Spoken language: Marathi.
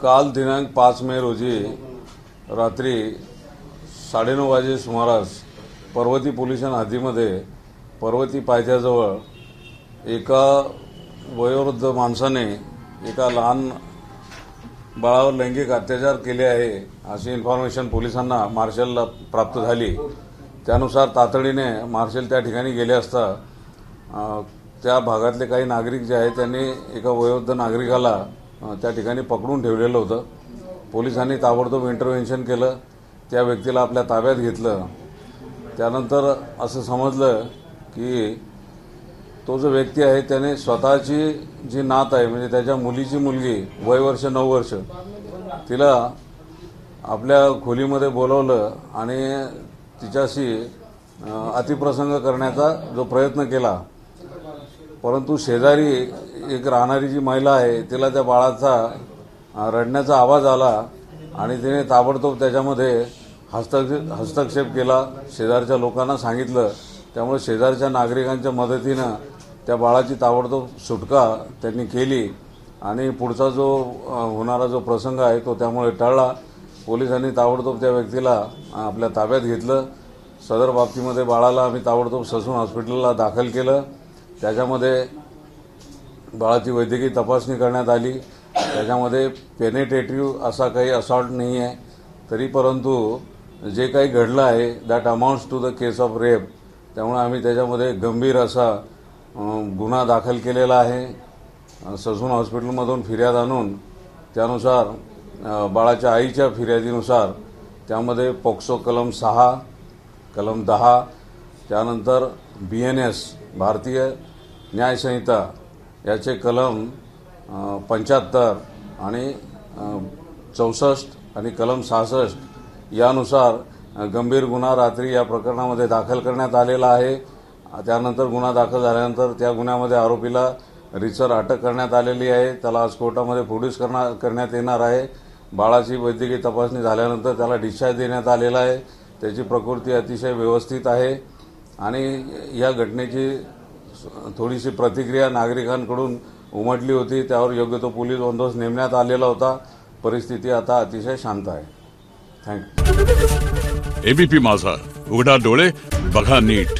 काल दिनांक 5 मे रोजी रात्री 9:30 वाजे सुमारास पर्वती पोलीस हद्दीमध्ये पर्वती पायथ्याजवळ एका वयोवृद्ध माणसाने एका लहान बाळावर लैंगिक अत्याचार केले आहे अशी इन्फॉर्मेशन पोलिसांना मार्शलला प्राप्त झाली। त्यानुसार तातडीने मार्शल त्या ठिकाणी गेले असता त्या भागातले काही नागरिक जे आहेत त्यांनी एका वयोवृद्ध नागरिकाला त्या ठिकाणी पकडून ठेवलेलं होतं। पोलिसांनी ताबडतोब इंटरव्हेन्शन केलं, त्या व्यक्तीला आपल्या ताब्यात घेतलं। त्यानंतर असं समजलं की तो जो व्यक्ती आहे त्याने स्वतःची जी नात आहे म्हणजे त्याच्या मुलीची मुलगी वय वर्ष 9 वर्ष तिला आपल्या खोलीमध्ये बोलवलं आणि तिच्याशी अतिप्रसंग करण्याचा जो प्रयत्न केला, परंतु शेजारी एक राहणारी जी महिला आहे तिला त्या बाळाचा रडण्याचा आवाज आला आणि तिने ताबडतोब त्याच्यामध्ये हस्तक्षेप केला। शेजारच्या लोकांना सांगितलं, त्यामुळे शेजारच्या नागरिकांच्या मदतीनं त्या बाळाची ताबडतोब सुटका त्यांनी केली आणि पुढचा जो होणारा जो प्रसंग आहे तो त्यामुळे टळला। पोलिसांनी ताबडतोब त्या व्यक्तीला आपल्या ताब्यात घेतलं। सदर बाबतीमध्ये बाळाला आम्ही ताबडतोब ससून हॉस्पिटलला दाखल केलं। त्याच्यामध्ये बाळाची वैद्यकीय तपासणी करण्यात आली। त्याच्यामध्ये पेनिट्रेटिव्ह असा काही असॉल्ट नाही आहे, तरी परंतु जे काही घडलं आहे that amounts to the case of rape, त्यामुळे आम्ही त्याच्यामध्ये गंभीर असा गुन्हा दाखल केलेला आहे। ससून हॉस्पिटलमधून फिर्याद आणून त्यानुसार बाळाच्या आईच्या फिर्यादीनुसार त्यामध्ये पोक्सो कलम 6, कलम 10, त्यानंतर BNS भारतीय न्याय संहिता याचे कलम 75 आणि 64 आणि कलम 66 यानुसार गंभीर गुन्हा रात्री या प्रकरणामध्ये दाखल करण्यात आलेला आहे। त्यानंतर गुन्हा दाखल झाल्यानंतर त्या गुन्ह्यामध्ये आरोपीला रितसर अटक करण्यात आलेली आहे। त्याला आज कोर्टामध्ये प्रोड्यूस करण्यात येणार आहे। बाळाची वैद्यकीय तपासणी झाल्यानंतर त्याला डिस्चार्ज देण्यात आलेला आहे। त्याची प्रकृती अतिशय व्यवस्थित आहे आणि या घटनेची थोडीशी प्रतिक्रिया नागरिकांकडून उमटली होती, त्यावर योग्य तो पोलीस बंदोबस्त नेमण्यात आलेला होता। परिस्थिती आता अतिशय शांत आहे। थँक्यू। ABP माझा, उघडा डोळे बघा नीट।